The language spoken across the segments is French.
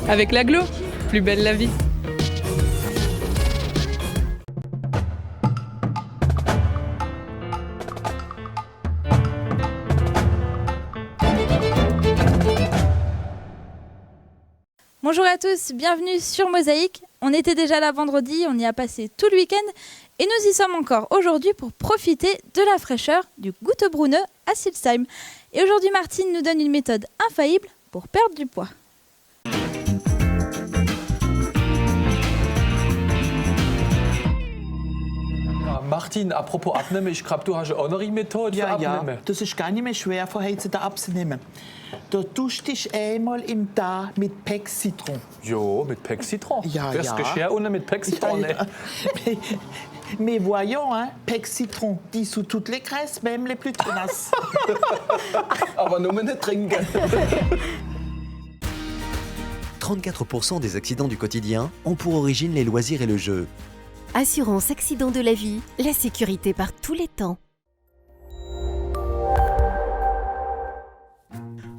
Avec l'agglo, plus belle la vie. Bonjour à tous, bienvenue sur Mosaïque. On était déjà là vendredi, on y a passé tout le week-end et nous y sommes encore aujourd'hui pour profiter de la fraîcheur du Guttebrunne à Silsheim. Et aujourd'hui Martine nous donne une méthode infaillible pour perdre du poids. Martin, apropos abnehmen, ich glaube, du hast auch noch eine Methode für abnehmen. Ja, das ist gar nicht mehr schwer, von heute abzunehmen. Du tust dich einmal im Tag mit Pec Citron. Jo, mit Pec Citron. Ja, das ja. Geschirr unten mit Pec Citron. Ja. Mais voyons, hein, Pec Citron dissout toutes les graisses, même les plus tenaces. Aber nur nicht trinken. 34% des accidents du quotidien ont pour origine les loisirs et le jeu. Assurance accident de la vie, la sécurité par tous les temps.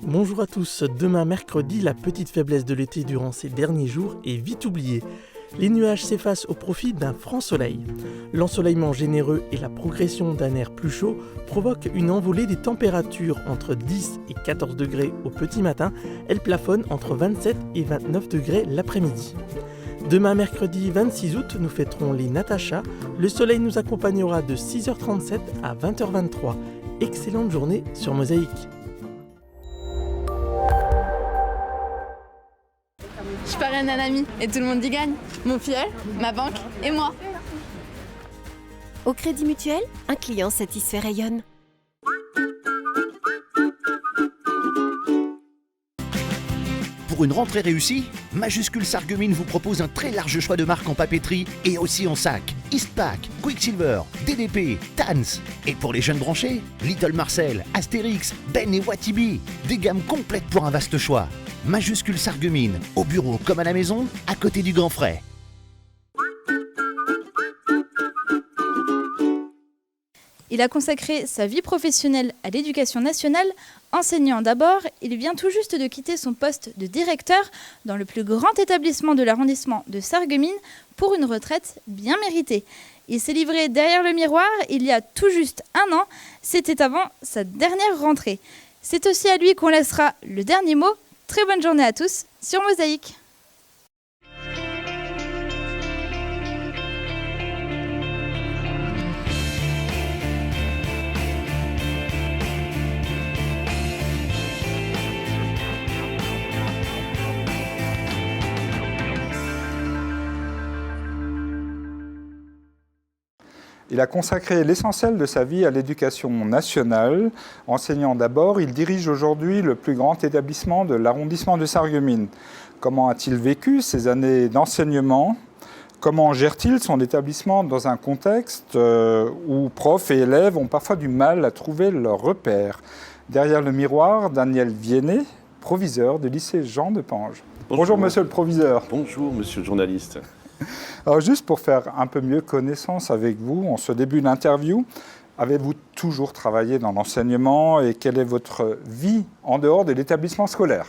Bonjour à tous, demain mercredi, la petite faiblesse de l'été durant ces derniers jours est vite oubliée. Les nuages s'effacent au profit d'un franc soleil. L'ensoleillement généreux et la progression d'un air plus chaud provoquent une envolée des températures entre 10 et 14 degrés au petit matin. Elles plafonnent entre 27 et 29 degrés l'après-midi. Demain mercredi 26 août, nous fêterons les Natacha. Le soleil nous accompagnera de 6h37 à 20h23. Excellente journée sur Mosaïque. Je parraine un ami et tout le monde y gagne. Mon filleul, ma banque et moi. Au Crédit Mutuel, un client satisfait rayonne. Pour une rentrée réussie, Majuscule Sarreguemines vous propose un très large choix de marques en papeterie et aussi en sac. Eastpak, Quicksilver, DDP, Tans. Et pour les jeunes branchés, Little Marcel, Astérix, Ben et Watibi. Des gammes complètes pour un vaste choix. Majuscule Sarreguemines, au bureau comme à la maison, à côté du Grand Frais. Il a consacré sa vie professionnelle à l'éducation nationale. Enseignant d'abord, il vient tout juste de quitter son poste de directeur dans le plus grand établissement de l'arrondissement de Sarreguemines pour une retraite bien méritée. Il s'est livré derrière le miroir il y a tout juste un an. C'était avant sa dernière rentrée. C'est aussi à lui qu'on laissera le dernier mot. Très bonne journée à tous sur Mosaïque. Il a consacré l'essentiel de sa vie à l'éducation nationale. Enseignant d'abord, il dirige aujourd'hui le plus grand établissement de l'arrondissement de Sarreguemines. Comment a-t-il vécu ces années d'enseignement ? Comment gère-t-il son établissement dans un contexte où profs et élèves ont parfois du mal à trouver leurs repères ? Derrière le miroir, Daniel Viennet, proviseur du lycée Jean de Pange. Bonjour monsieur le proviseur. Bonjour monsieur le journaliste. Alors juste pour faire un peu mieux connaissance avec vous, en ce début d'interview, avez-vous toujours travaillé dans l'enseignement et quelle est votre vie en dehors de l'établissement scolaire ?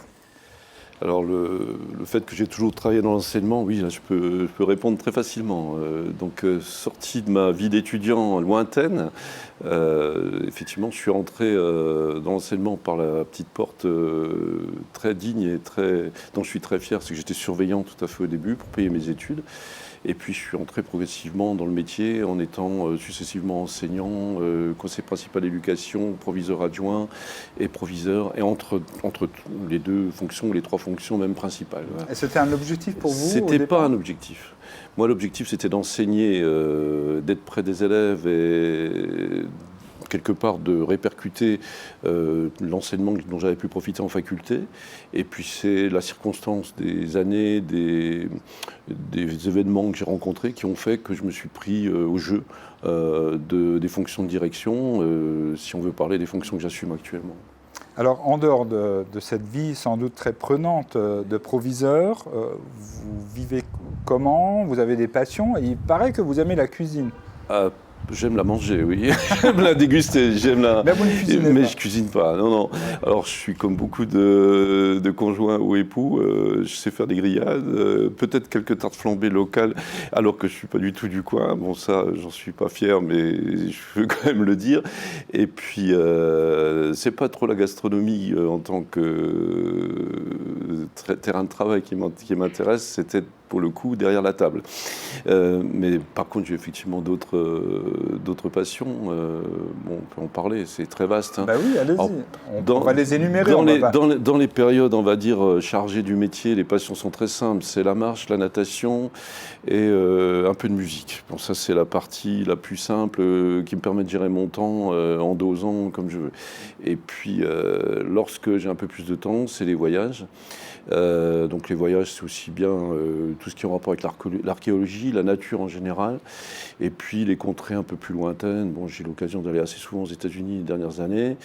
Alors le fait que j'ai toujours travaillé dans l'enseignement, oui, là, je peux répondre très facilement. Sorti de ma vie d'étudiant lointaine, effectivement, je suis rentré dans l'enseignement par la petite porte très digne et dont je suis très fier, c'est que j'étais surveillant tout à fait au début pour payer mes études. Et puis je suis entré progressivement dans le métier en étant successivement enseignant, conseiller principal d'éducation, proviseur adjoint et proviseur, et entre les deux fonctions, les trois fonctions même principales. Voilà. Et c'était un objectif pour vous ? C'était pas un objectif. Moi, l'objectif, c'était d'enseigner, d'être près des élèves et quelque part de répercuter l'enseignement dont j'avais pu profiter en faculté. Et puis c'est la circonstance des années, des événements que j'ai rencontrés qui ont fait que je me suis pris au jeu des fonctions de direction, si on veut parler des fonctions que j'assume actuellement. Alors, en dehors de cette vie sans doute très prenante de proviseur, vous vivez comment ? Vous avez des passions et il paraît que vous aimez la cuisine. J'aime la manger, oui. J'aime la déguster, Mais vous ne cuisinez mais pas. je cuisine pas, non. Alors je suis comme beaucoup de conjoints ou époux, je sais faire des grillades, peut-être quelques tartes flambées locales, alors que je suis pas du tout du coin. Bon, ça, j'en suis pas fier, mais je veux quand même le dire. Et puis, c'est pas trop la gastronomie en tant que terrain de travail qui m'intéresse, c'était pour le coup derrière la table. Mais par contre, j'ai effectivement d'autres passions. Bon, on peut en parler, c'est très vaste. Hein. Bah oui, allez-y. Alors, On va les énumérer. Dans les périodes, on va dire, chargées du métier, les passions sont très simples. C'est la marche, la natation et un peu de musique. Bon, ça, c'est la partie la plus simple qui me permet de gérer mon temps en dosant comme je veux. Et puis, lorsque j'ai un peu plus de temps, c'est les voyages. Donc les voyages, c'est aussi bien tout ce qui est en rapport avec l'archéologie, la nature en général, et puis les contrées un peu plus lointaines. Bon, j'ai eu l'occasion d'aller assez souvent aux États-Unis les dernières années,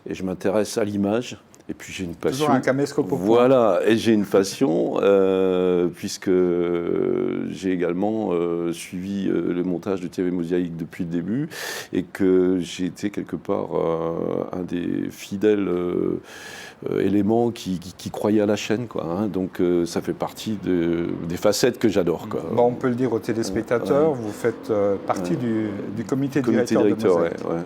et je m'intéresse à l'image. Et puis j'ai une passion. Toujours un caméscope au point. Voilà, et j'ai une passion puisque j'ai également suivi le montage de TV Mosaïque depuis le début et que j'ai été quelque part un des fidèles éléments qui croyaient à la chaîne, quoi. Hein. Donc ça fait partie des facettes que j'adore, quoi. Bon, on peut le dire aux téléspectateurs, vous faites partie du comité directeur de Mosaïque. Ouais.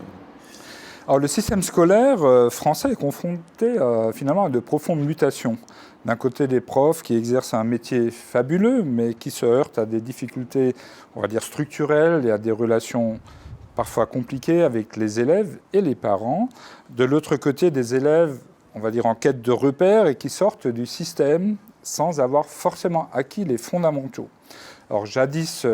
Alors, le système scolaire français est confronté finalement à de profondes mutations. D'un côté, des profs qui exercent un métier fabuleux, mais qui se heurtent à des difficultés, on va dire, structurelles et à des relations parfois compliquées avec les élèves et les parents. De l'autre côté, des élèves, on va dire, en quête de repères et qui sortent du système sans avoir forcément acquis les fondamentaux. Alors, jadis,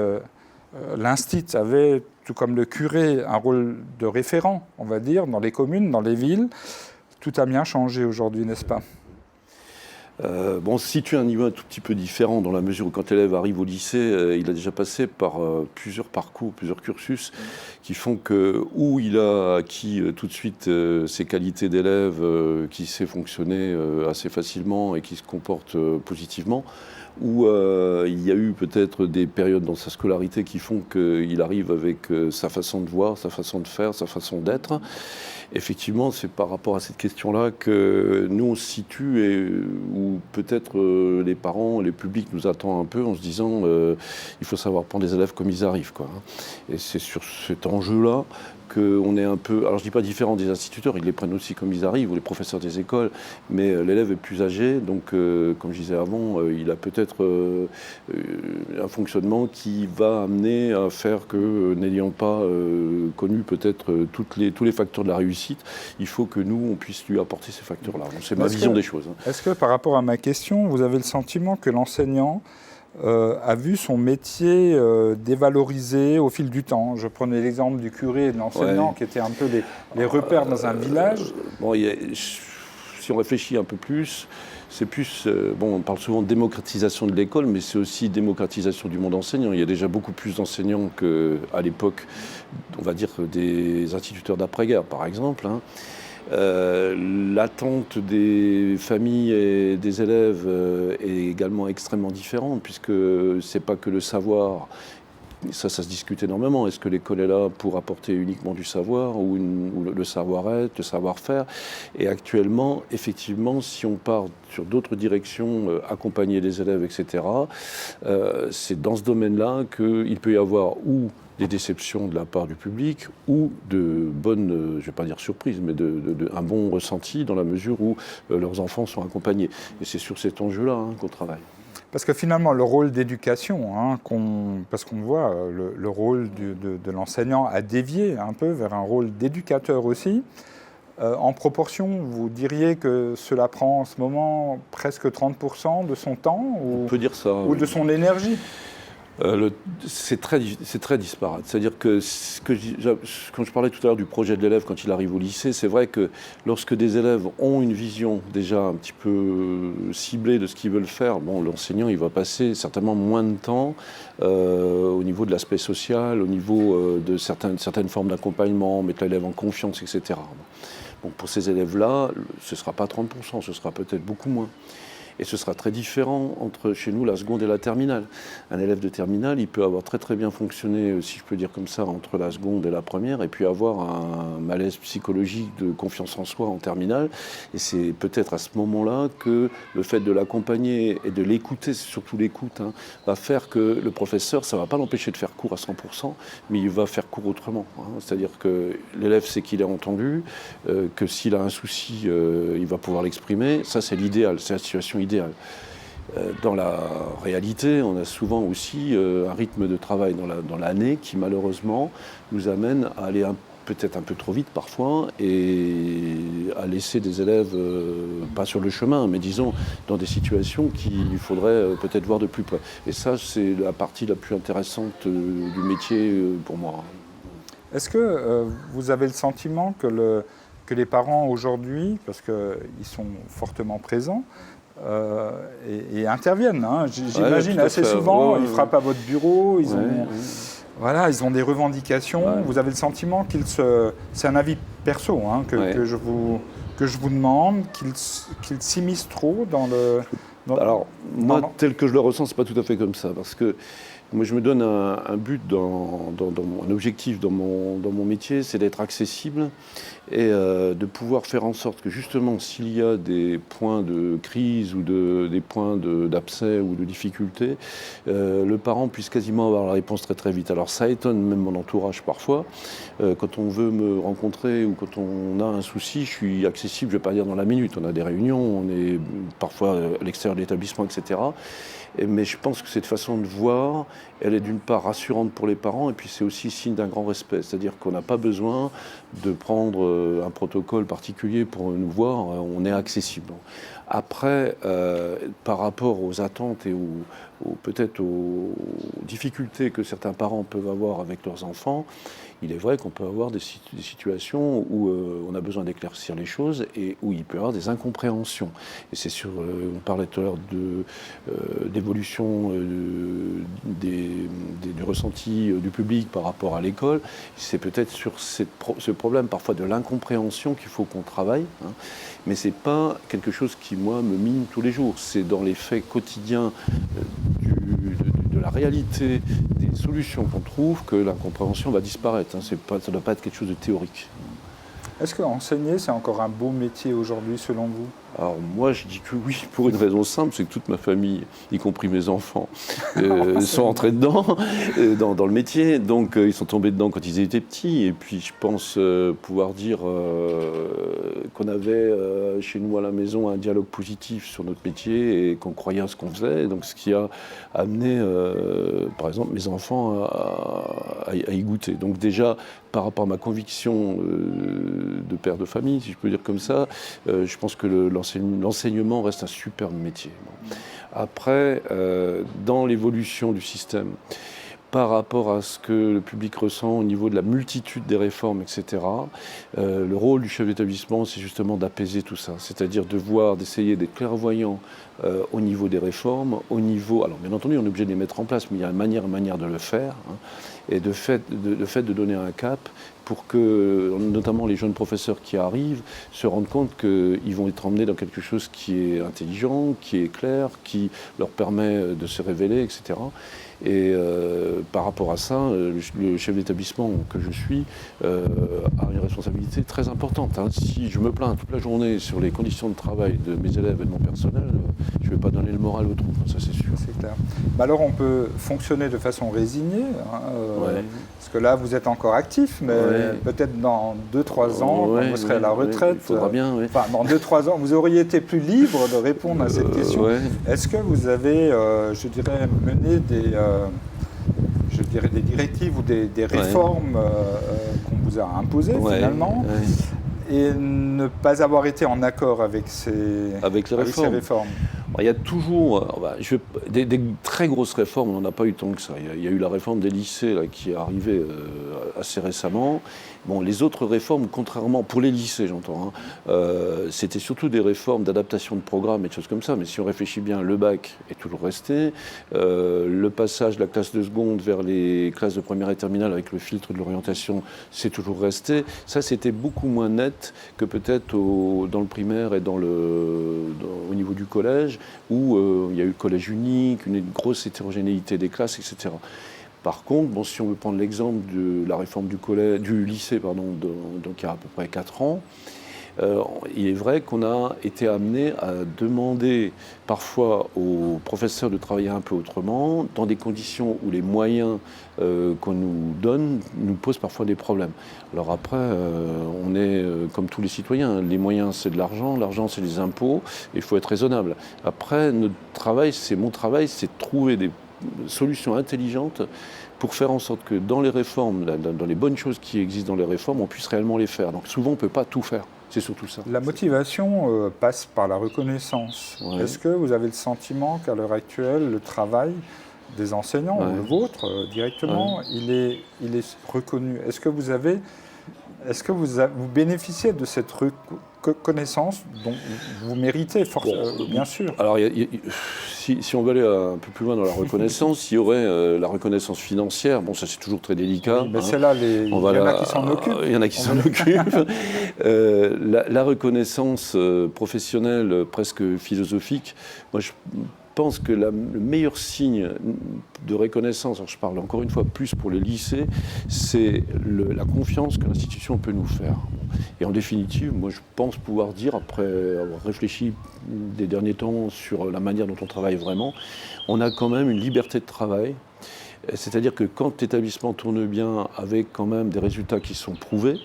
l'Institut avait, tout comme le curé, un rôle de référent, on va dire, dans les communes, dans les villes. Tout a bien changé aujourd'hui, n'est-ce pas ? Bon, on se situe à un niveau un tout petit peu différent dans la mesure où quand l'élève arrive au lycée, il a déjà passé par plusieurs parcours, plusieurs cursus qui font que ou il a acquis tout de suite ses qualités d'élève, qui sait fonctionner assez facilement et qui se comporte positivement, ou il y a eu peut-être des périodes dans sa scolarité qui font qu'il arrive avec sa façon de voir, sa façon de faire, sa façon d'être. Effectivement, c'est par rapport à cette question-là que nous, on se situe et où peut-être les parents, les publics nous attendent un peu en se disant il faut savoir prendre les élèves comme ils arrivent, quoi. Et c'est sur cet enjeu-là qu'on est un peu, alors je ne dis pas différent des instituteurs, ils les prennent aussi comme ils arrivent, ou les professeurs des écoles, mais l'élève est plus âgé, donc comme je disais avant, il a peut-être un fonctionnement qui va amener à faire que, n'ayant pas connu peut-être tous les facteurs de la réussite, il faut que nous, on puisse lui apporter ces facteurs-là. C'est ma vision des choses. Hein. Est-ce que par rapport à ma question, vous avez le sentiment que l'enseignant a vu son métier dévalorisé au fil du temps? Je prenais l'exemple du curé et de l'enseignant qui étaient un peu les repères dans un village. Bon, si on réfléchit un peu plus, c'est plus, bon, on parle souvent de démocratisation de l'école, mais c'est aussi démocratisation du monde enseignant. Il y a déjà beaucoup plus d'enseignants qu'à l'époque, on va dire, des instituteurs d'après-guerre, par exemple. Hein. L'attente des familles et des élèves est également extrêmement différente, puisque c'est pas que le savoir. Ça se discute énormément. Est-ce que l'école est là pour apporter uniquement du savoir ou le savoir-être, le savoir-faire? Et actuellement, effectivement, si on part sur d'autres directions, accompagner les élèves, etc., c'est dans ce domaine-là qu'il peut y avoir ou des déceptions de la part du public ou de bonnes, je ne vais pas dire surprises, mais un bon ressenti dans la mesure où leurs enfants sont accompagnés. Et c'est sur cet enjeu-là qu'on travaille. Parce que finalement, le rôle d'éducation, parce qu'on voit le rôle de l'enseignant a dévié un peu vers un rôle d'éducateur aussi. En proportion, vous diriez que cela prend en ce moment presque 30% de son temps on peut dire ça, ou de son énergie? C'est très disparate. C'est-à-dire que quand je parlais tout à l'heure du projet de l'élève quand il arrive au lycée, c'est vrai que lorsque des élèves ont une vision déjà un petit peu ciblée de ce qu'ils veulent faire, bon, l'enseignant il va passer certainement moins de temps au niveau de l'aspect social, au niveau de certaines formes d'accompagnement, mettre l'élève en confiance, etc. Bon, pour ces élèves-là, ce ne sera pas 30%, ce sera peut-être beaucoup moins. Et ce sera très différent entre chez nous la seconde et la terminale. Un élève de terminale, il peut avoir très très bien fonctionné, si je peux dire comme ça, entre la seconde et la première, et puis avoir un malaise psychologique de confiance en soi en terminale. Et c'est peut-être à ce moment-là que le fait de l'accompagner et de l'écouter, c'est surtout l'écoute, va faire que le professeur, ça ne va pas l'empêcher de faire cours à 100%, mais il va faire cours autrement. C'est-à-dire que l'élève sait qu'il est entendu, que s'il a un souci, il va pouvoir l'exprimer. Ça, c'est l'idéal, c'est la situation idéale. Dans la réalité, on a souvent aussi un rythme de travail dans l'année qui, malheureusement, nous amène à aller peut-être un peu trop vite parfois et à laisser des élèves, pas sur le chemin, mais disons dans des situations qu'il faudrait peut-être voir de plus près. Et ça, c'est la partie la plus intéressante du métier pour moi. Est-ce que vous avez le sentiment que les parents aujourd'hui, parce qu'ils sont fortement présents, et interviennent, j'imagine assez souvent, ils frappent à votre bureau, ils ont des revendications. Vous avez le sentiment c'est un avis perso que je vous demande, qu'ils s'immiscent trop dans le... Alors, moi, tel que je le ressens, c'est pas tout à fait comme ça, parce que moi, je me donne un but, un objectif dans mon métier, c'est d'être accessible et de pouvoir faire en sorte que justement, s'il y a des points de crise ou des points d'abcès ou de difficulté, le parent puisse quasiment avoir la réponse très très vite. Alors ça étonne même mon entourage parfois. Quand on veut me rencontrer ou quand on a un souci, je suis accessible, je ne vais pas dire dans la minute. On a des réunions, on est parfois à l'extérieur de l'établissement, etc. Mais je pense que cette façon de voir, elle est d'une part rassurante pour les parents et puis c'est aussi signe d'un grand respect. C'est-à-dire qu'on n'a pas besoin de prendre un protocole particulier pour nous voir, on est accessible. Après, par rapport aux attentes et peut-être aux difficultés que certains parents peuvent avoir avec leurs enfants, il est vrai qu'on peut avoir des situations où on a besoin d'éclaircir les choses et où il peut y avoir des incompréhensions. Et c'est sûr, on parlait tout à l'heure d'évolution du ressenti du public par rapport à l'école. C'est peut-être sur ce problème parfois de l'incompréhension qu'il faut qu'on travaille. Mais ce n'est pas quelque chose qui, moi, me mine tous les jours. C'est dans les faits quotidiens de la réalité, des solutions qu'on trouve, que l'incompréhension va disparaître. Ça ne doit pas être quelque chose de théorique. Est-ce qu'enseigner, c'est encore un beau métier aujourd'hui, selon vous ? Alors moi, je dis que oui, pour une raison simple, c'est que toute ma famille, y compris mes enfants, sont entrés dedans, dans le métier. Donc ils sont tombés dedans quand ils étaient petits. Et puis je pense pouvoir dire qu'on avait chez nous à la maison un dialogue positif sur notre métier et qu'on croyait à ce qu'on faisait. Donc ce qui a amené, par exemple, mes enfants à y goûter. Donc déjà, par rapport à ma conviction de père de famille, si je peux dire comme ça, je pense que l'enseignement reste un superbe métier. Après, dans l'évolution du système, par rapport à ce que le public ressent au niveau de la multitude des réformes, etc., le rôle du chef d'établissement, c'est justement d'apaiser tout ça, c'est-à-dire d'essayer d'être clairvoyant au niveau des réformes, au niveau... Alors, bien entendu, on est obligé de les mettre en place, mais il y a une manière de le faire, et de fait de donner un cap pour que, notamment les jeunes professeurs qui arrivent, se rendent compte qu'ils vont être emmenés dans quelque chose qui est intelligent, qui est clair, qui leur permet de se révéler, etc. Et par rapport à ça, le chef d'établissement que je suis a une responsabilité très importante. Si je me plains toute la journée sur les conditions de travail de mes élèves et de mon personnel, je ne vais pas donner le moral au trou, ça c'est sûr. C'est clair. Alors on peut fonctionner de façon résignée, parce que là vous êtes encore actif, mais peut-être dans 2-3 ans, quand vous serez à la retraite, il faudra bien, enfin, dans 2-3 ans, vous auriez été plus libre de répondre à cette question. Est-ce que vous avez, je dirais, mené des directives ou des réformes qu'on vous a imposées finalement et ne pas avoir été en accord avec ces réformes. Il y a toujours des très grosses réformes, on n'en a pas eu tant que ça. Il y a eu la réforme des lycées là, qui est arrivée assez récemment. Bon, les autres réformes, contrairement, pour les lycées j'entends, c'était surtout des réformes d'adaptation de programmes et de choses comme ça, mais si on réfléchit bien, le bac est toujours resté, le passage de la classe de seconde vers les classes de première et terminale avec le filtre de l'orientation, c'est toujours resté. Ça, c'était beaucoup moins net que peut-être dans le primaire et au niveau du collège, où il y a eu le collège unique, une grosse hétérogénéité des classes, etc. Par contre, bon, si on veut prendre l'exemple de la réforme du lycée, donc il y a à peu près 4 ans, il est vrai qu'on a été amené à demander parfois aux professeurs de travailler un peu autrement, dans des conditions où les moyens qu'on nous donne nous posent parfois des problèmes. Alors après, on est comme tous les citoyens, les moyens c'est de l'argent c'est des impôts, et il faut être raisonnable. Après, mon travail, c'est de trouver des solutions intelligentes pour faire en sorte que dans les réformes, dans les bonnes choses qui existent dans les réformes, on puisse réellement les faire. Donc souvent, on ne peut pas tout faire. C'est surtout ça. La motivation passe par la reconnaissance. Ouais. Est-ce que vous avez le sentiment qu'à l'heure actuelle, le travail des enseignants, ou le vôtre directement, il est reconnu? Est-ce que vous bénéficiez de cette reconnaissance dont vous méritez, bien sûr? Alors, si on veut aller un peu plus loin dans la reconnaissance, il y aurait la reconnaissance financière. Bon, ça c'est toujours très délicat. Oui, mais c'est là, il y en a qui s'en occupent. Il y en a qui s'en occupent. La reconnaissance professionnelle, presque philosophique, moi je pense que le meilleur signe de reconnaissance, alors je parle encore une fois plus pour les lycées, c'est la confiance que l'institution peut nous faire. Et en définitive, moi je pense pouvoir dire, après avoir réfléchi des derniers temps sur la manière dont on travaille vraiment, on a quand même une liberté de travail. C'est-à-dire que quand l'établissement tourne bien avec quand même des résultats qui sont prouvés,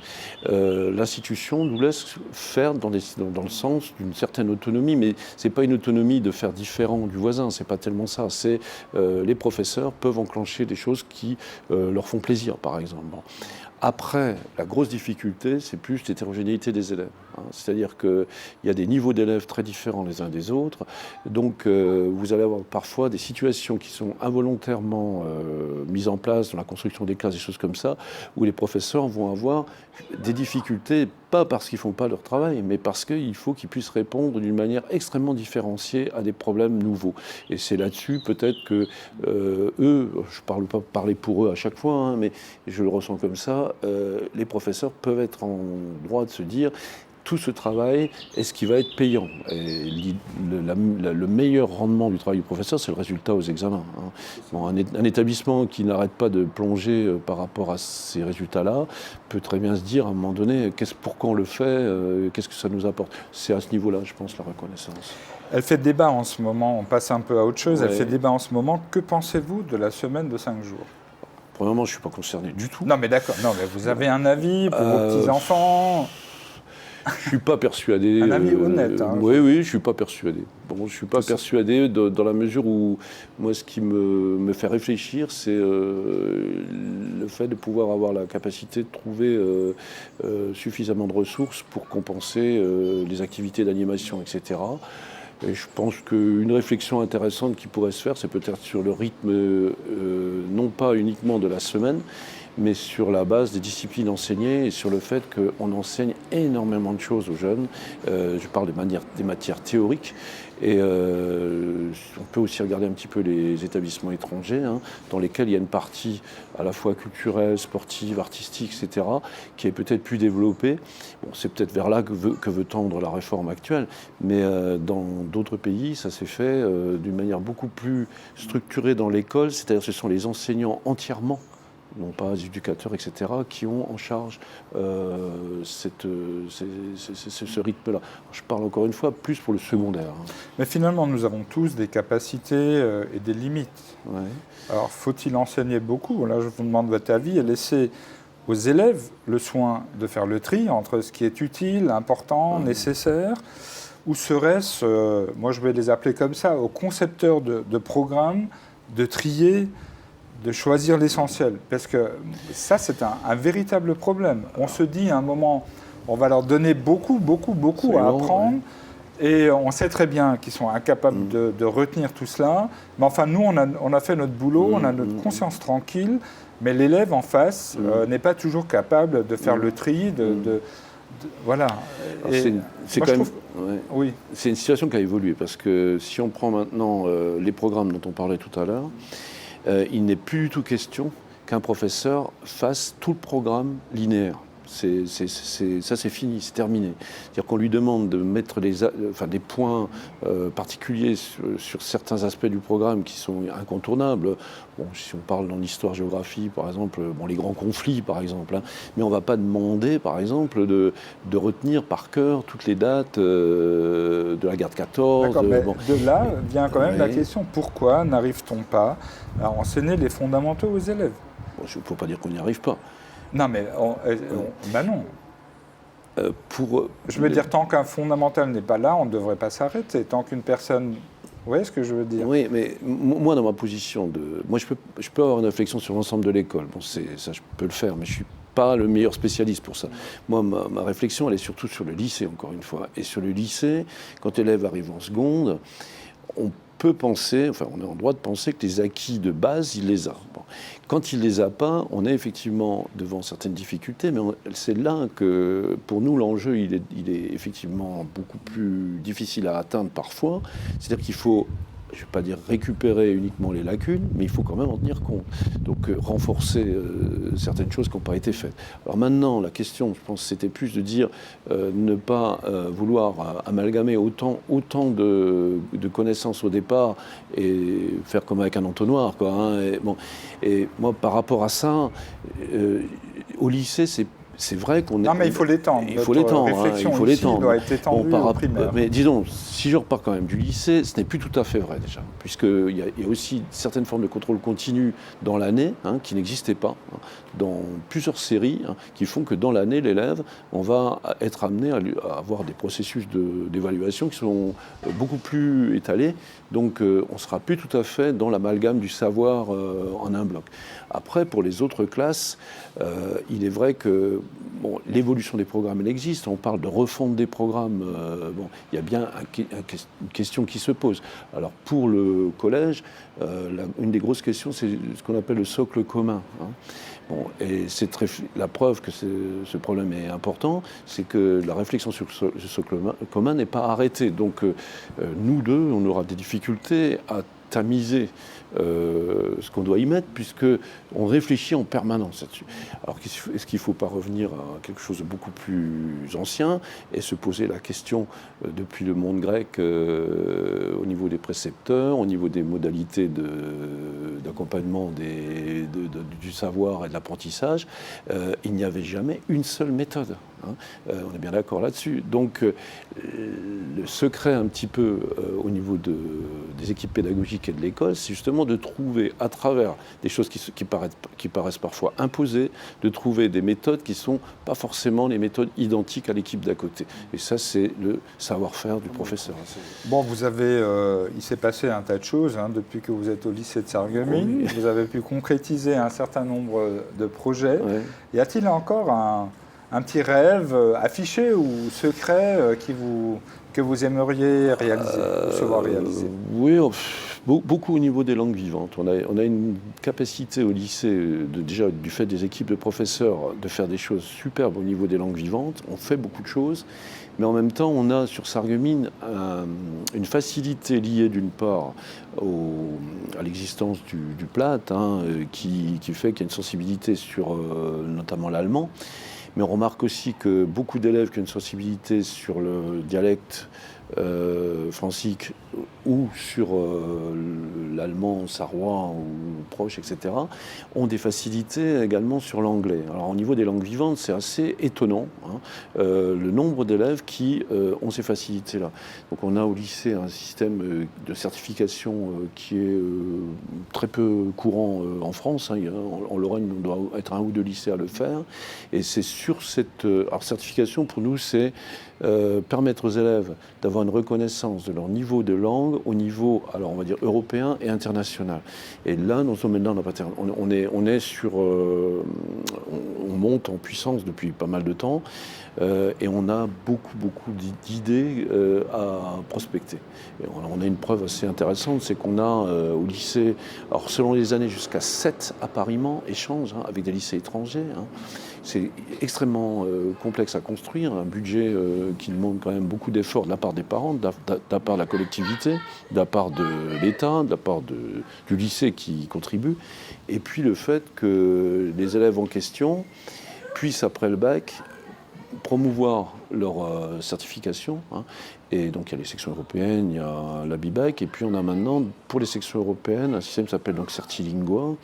l'institution nous laisse faire dans le sens d'une certaine autonomie, mais ce n'est pas une autonomie de faire différent du voisin, c'est pas tellement ça. C'est les professeurs peuvent enclencher des choses qui leur font plaisir, par exemple. Bon. Après, la grosse difficulté, c'est plus l'hétérogénéité des élèves. C'est-à-dire qu'il y a des niveaux d'élèves très différents les uns des autres. Donc, vous allez avoir parfois des situations qui sont involontairement mises en place dans la construction des classes, des choses comme ça, où les professeurs vont avoir des difficultés, pas parce qu'ils ne font pas leur travail, mais parce qu'il faut qu'ils puissent répondre d'une manière extrêmement différenciée à des problèmes nouveaux. Et c'est là-dessus, peut-être que eux, je ne parle pas parler pour eux à chaque fois, mais je le ressens comme ça, les professeurs peuvent être en droit de se dire tout ce travail, est-ce qu'il va être payant? Et le meilleur rendement du travail du professeur, c'est le résultat aux examens. Bon, un établissement qui n'arrête pas de plonger par rapport à ces résultats-là peut très bien se dire à un moment donné, pourquoi on le fait, qu'est-ce que ça nous apporte? C'est à ce niveau-là, je pense, la reconnaissance. Elle fait débat en ce moment, on passe un peu à autre chose, Elle fait débat en ce moment. Que pensez-vous de la semaine de 5 jours? Premièrement, je ne suis pas concerné du tout. Non mais d'accord, mais vous avez un avis pour vos petits-enfants? Je ne suis pas persuadé. Un avis honnête. Oui, je ne suis pas persuadé. Bon, je ne suis pas persuadé dans la mesure où, moi, ce qui me fait réfléchir, c'est le fait de pouvoir avoir la capacité de trouver suffisamment de ressources pour compenser les activités d'animation, etc. Et je pense qu'une réflexion intéressante qui pourrait se faire, c'est peut-être sur le rythme, non pas uniquement de la semaine, mais sur la base des disciplines enseignées et sur le fait qu'on enseigne énormément de choses aux jeunes. Je parle des matières théoriques. Et on peut aussi regarder un petit peu les établissements étrangers, dans lesquels il y a une partie à la fois culturelle, sportive, artistique, etc., qui est peut-être plus développée. Bon, c'est peut-être vers là que veut tendre la réforme actuelle, mais dans d'autres pays, ça s'est fait d'une manière beaucoup plus structurée dans l'école, c'est-à-dire que ce sont les enseignants entièrement, non pas les éducateurs, etc., qui ont en charge ce rythme-là. Je parle encore une fois plus pour le secondaire. Mais finalement, nous avons tous des capacités et des limites. Ouais. Alors, faut-il enseigner beaucoup? Là, je vous demande votre avis et laisser aux élèves le soin de faire le tri entre ce qui est utile, important, nécessaire, ou serait-ce, moi je vais les appeler comme ça, aux concepteurs de programmes, de trier, de choisir l'essentiel, parce que ça c'est un véritable problème. On se dit à un moment, on va leur donner beaucoup à apprendre, et on sait très bien qu'ils sont incapables de retenir tout cela, mais enfin nous on a fait notre boulot, on a notre conscience tranquille, Mais l'élève en face n'est pas toujours capable de faire le tri, voilà. C'est quand même, oui. C'est une situation qui a évolué parce que si on prend maintenant les programmes dont on parlait tout à l'heure, il n'est plus du tout question qu'un professeur fasse tout le programme linéaire. Ça c'est fini, c'est terminé. C'est-à-dire qu'on lui demande de mettre des points particuliers sur certains aspects du programme qui sont incontournables. Bon, si on parle dans l'histoire-géographie, par exemple, les grands conflits, par exemple, hein, mais on ne va pas demander, par exemple, de retenir par cœur toutes les dates de la guerre de 14. De là vient quand même la question, pourquoi n'arrive-t-on pas à enseigner les fondamentaux aux élèves ? Il ne faut pas dire qu'on n'y arrive pas. Non, mais non. Je veux dire, tant qu'un fondamental n'est pas là, on ne devrait pas s'arrêter. Tant qu'une personne... Vous voyez ce que je veux dire ? Oui, mais moi, dans ma position moi, je peux avoir une réflexion sur l'ensemble de l'école. Bon, ça, je peux le faire, mais je ne suis pas le meilleur spécialiste pour ça. Moi, ma réflexion, elle est surtout sur le lycée, encore une fois. Et sur le lycée, quand l'élève arrive en seconde, on peut penser, on est en droit de penser que les acquis de base, il les a. Bon. Quand il ne les a pas, on est effectivement devant certaines difficultés, mais c'est là que, pour nous, l'enjeu, il est effectivement beaucoup plus difficile à atteindre parfois. C'est-à-dire qu'il faut, je ne vais pas dire récupérer uniquement les lacunes, mais il faut quand même en tenir compte. Donc renforcer certaines choses qui n'ont pas été faites. Alors maintenant, la question, je pense, c'était plus de dire ne pas vouloir amalgamer autant de connaissances au départ et faire comme avec un entonnoir, quoi. Hein, et moi, par rapport à ça, au lycée, c'est vrai qu'on est... Non, mais il faut l'étendre. Il faut l'étendre. Il faut l'étendre. Doit être étendue au primaire. Mais disons, si je repars quand même du lycée, ce n'est plus tout à fait vrai déjà, puisqu'il y a aussi certaines formes de contrôle continu dans l'année, qui n'existaient pas, dans plusieurs séries, qui font que dans l'année, l'élève, on va être amené à avoir des processus d'évaluation qui sont beaucoup plus étalés. Donc, on ne sera plus tout à fait dans l'amalgame du savoir en un bloc. Après, pour les autres classes, il est vrai que l'évolution des programmes, elle existe. On parle de refonte des programmes. Il y a bien une question qui se pose. Alors, pour le collège, une des grosses questions, c'est ce qu'on appelle le socle commun. Et la preuve que ce problème est important, c'est que la réflexion sur ce socle commun n'est pas arrêtée. Donc, nous deux, on aura des difficultés à tamiser ce qu'on doit y mettre, puisqu'on réfléchit en permanence là-dessus. Alors, est-ce qu'il ne faut pas revenir à quelque chose de beaucoup plus ancien et se poser la question, depuis le monde grec, au niveau des précepteurs, au niveau des modalités d'accompagnement du savoir et de l'apprentissage, il n'y avait jamais une seule méthode. On est bien d'accord là-dessus. Donc, le secret un petit peu au niveau des équipes pédagogiques et de l'école, c'est justement de trouver, à travers des choses qui paraissent parfois imposées, de trouver des méthodes qui ne sont pas forcément les méthodes identiques à l'équipe d'à côté. Et ça, c'est le savoir-faire du professeur. Bon, il s'est passé un tas de choses depuis que vous êtes au lycée de Sarreguemines. Oui. Vous avez pu concrétiser un certain nombre de projets. Oui. Y a-t-il encore un petit rêve affiché ou secret que vous aimeriez réaliser, ou se voir réaliser? Oui, beaucoup au niveau des langues vivantes. On a une capacité au lycée, déjà du fait des équipes de professeurs, de faire des choses superbes au niveau des langues vivantes. On fait beaucoup de choses, mais en même temps, on a sur Sarreguemines une facilité liée d'une part à l'existence du PLAT, qui fait qu'il y a une sensibilité sur notamment l'allemand. Mais on remarque aussi que beaucoup d'élèves qui ont une sensibilité sur le dialecte francique ou sur l'allemand sarrois ou proche, etc., ont des facilités également sur l'anglais. Alors au niveau des langues vivantes, c'est assez étonnant, le nombre d'élèves qui ont ces facilités-là. Donc on a au lycée un système de certification qui est très peu courant en France. En Lorraine, on doit être 1 ou 2 lycées à le faire. Et c'est sur cette certification, pour nous, c'est permettre aux élèves d'avoir avoir une reconnaissance de leur niveau de langue au niveau, alors on va dire européen et international. Et là, dans ce domaine-là, on est sur, on monte en puissance depuis pas mal de temps et on a beaucoup d'idées à prospecter. Et on a une preuve assez intéressante, c'est qu'on a au lycée, alors selon les années, jusqu'à 7 appariements, échanges avec des lycées étrangers. C'est extrêmement complexe à construire, un budget qui demande quand même beaucoup d'efforts de la part des parents, de la part de la collectivité, de la part de l'État, de la part du lycée qui contribue. Et puis le fait que les élèves en question puissent, après le bac, promouvoir leur certification. Et donc il y a les sections européennes, il y a la BIBAC, et puis on a maintenant, pour les sections européennes, un système qui s'appelle donc Certilingua.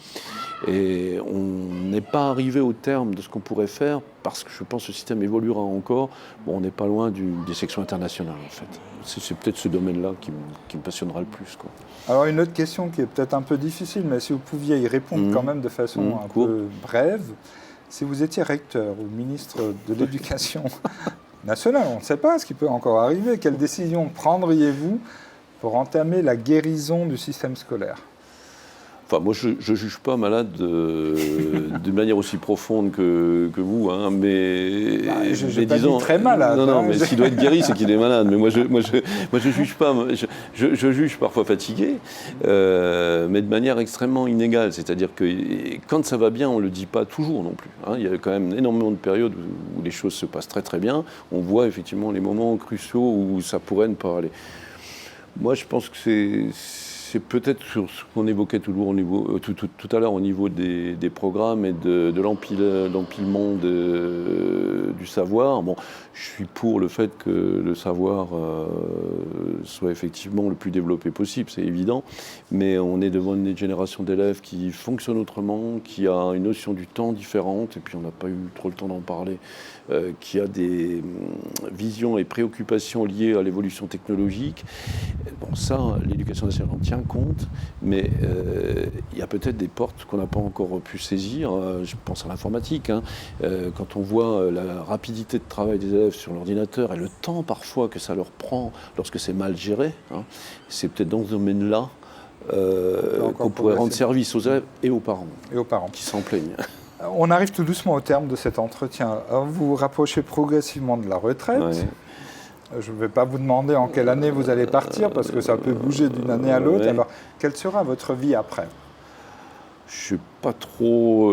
Et on n'est pas arrivé au terme de ce qu'on pourrait faire, parce que je pense que ce système évoluera encore. Bon, on n'est pas loin des sections internationales, en fait. C'est peut-être ce domaine-là qui me passionnera le plus, quoi. Alors une autre question qui est peut-être un peu difficile, mais si vous pouviez y répondre quand même de façon un peu brève. Si vous étiez recteur ou ministre de l'Éducation nationale, on ne sait pas ce qui peut encore arriver, quelle décision prendriez-vous pour entamer la guérison du système scolaire ? Enfin, moi, je ne juge pas malade de manière aussi profonde que vous, mais... je n'ai pas dit très malade. Non, mais s'il doit être guéri, c'est qu'il est malade. Mais moi, je juge pas. Je juge parfois fatigué, mais de manière extrêmement inégale. C'est-à-dire que quand ça va bien, on ne le dit pas toujours non plus. Il y a quand même énormément de périodes où les choses se passent très très bien. On voit effectivement les moments cruciaux où ça pourrait ne pas aller. Moi, je pense que c'est peut-être sur ce qu'on évoquait tout à l'heure au niveau des programmes et de l'empilement du savoir. Bon, je suis pour le fait que le savoir soit effectivement le plus développé possible, c'est évident, mais on est devant une génération d'élèves qui fonctionne autrement, qui a une notion du temps différente, et puis on n'a pas eu trop le temps d'en parler, qui a des visions et préoccupations liées à l'évolution technologique. Bon, ça, l'éducation nationale en tient compte, mais il y a peut-être des portes qu'on n'a pas encore pu saisir. Je pense à l'informatique. Quand on voit la rapidité de travail des élèves sur l'ordinateur et le temps parfois que ça leur prend lorsque c'est mal géré, c'est peut-être dans ce domaine-là qu'on pourrait rendre service aux élèves et aux parents. Qui s'en plaignent. On arrive tout doucement au terme de cet entretien. Vous vous rapprochez progressivement de la retraite. Ouais. Je ne vais pas vous demander en quelle année vous allez partir, parce que ça peut bouger d'une année à l'autre. Alors, quelle sera votre vie après ? Je n'ai pas trop...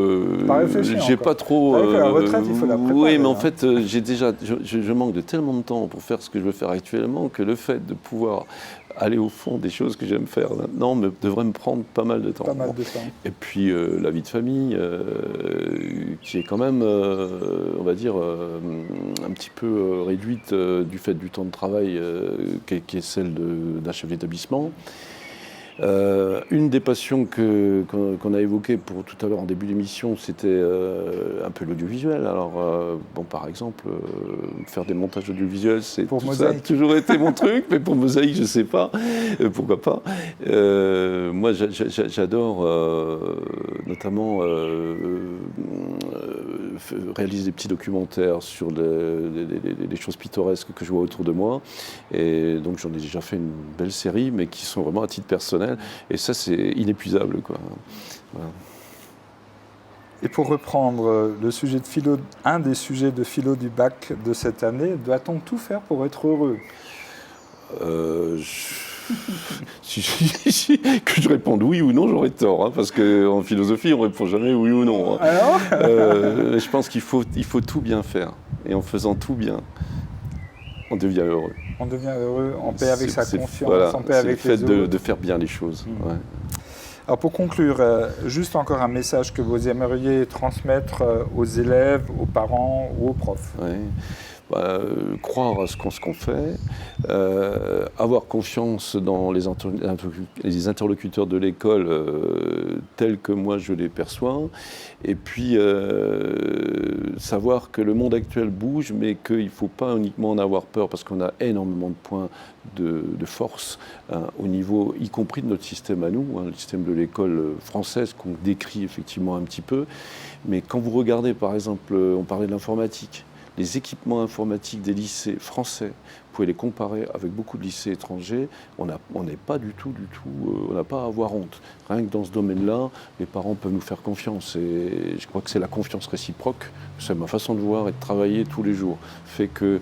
j'ai pas trop... la retraite, il faut la préparer. Oui, mais en fait, je manque de tellement de temps pour faire ce que je veux faire actuellement que le fait de pouvoir aller au fond des choses que j'aime faire maintenant devrait me prendre pas mal de temps. Et puis la vie de famille, qui est quand même, on va dire, un petit peu réduite du fait du temps de travail qui est celle d'un chef d'établissement. Une des passions qu'on a évoquées pour tout à l'heure en début d'émission, c'était un peu l'audiovisuel. Alors, par exemple, faire des montages audiovisuels, ça a toujours été mon truc, mais pour Mosaïque, je ne sais pas. Pourquoi pas. Moi, j'adore notamment réaliser des petits documentaires sur les choses pittoresques que je vois autour de moi. Et donc, j'en ai déjà fait une belle série, mais qui sont vraiment à titre personnel. Et ça, c'est inépuisable, quoi. Voilà. Et pour reprendre le sujet de philo, un des sujets de philo du bac de cette année, doit-on tout faire pour être heureux ? Que je réponde oui ou non, j'aurais tort, parce qu'en philosophie, on ne répond jamais oui ou non. Alors je pense qu'il faut tout bien faire. Et en faisant tout bien, on devient heureux. On devient heureux, en paix avec sa conscience, voilà, en paix avec les autres. C'est le fait de faire bien les choses. Ouais. Alors pour conclure, juste encore un message que vous aimeriez transmettre aux élèves, aux parents ou aux profs. Ouais. Croire à ce qu'on fait, avoir confiance dans les interlocuteurs de l'école tels que moi je les perçois, et puis savoir que le monde actuel bouge, mais qu'il ne faut pas uniquement en avoir peur, parce qu'on a énormément de points de force au niveau, y compris de notre système à nous, le système de l'école française qu'on décrit effectivement un petit peu, mais quand vous regardez par exemple, on parlait de l'informatique, les équipements informatiques des lycées français, vous pouvez les comparer avec beaucoup de lycées étrangers, on n'est pas du tout, on n'a pas à avoir honte. Rien que dans ce domaine-là, les parents peuvent nous faire confiance. Et je crois que c'est la confiance réciproque, c'est ma façon de voir et de travailler tous les jours, fait que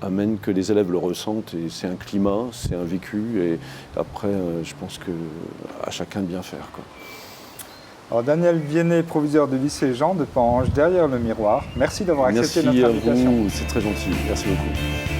amène que les élèves le ressentent. Et c'est un climat, c'est un vécu. Et après, je pense qu'à chacun de bien faire, quoi. Alors Daniel Viennet, proviseur du lycée Jean de Pange, derrière le miroir. Merci d'avoir accepté notre invitation. Merci à vous, c'est très gentil. Merci beaucoup.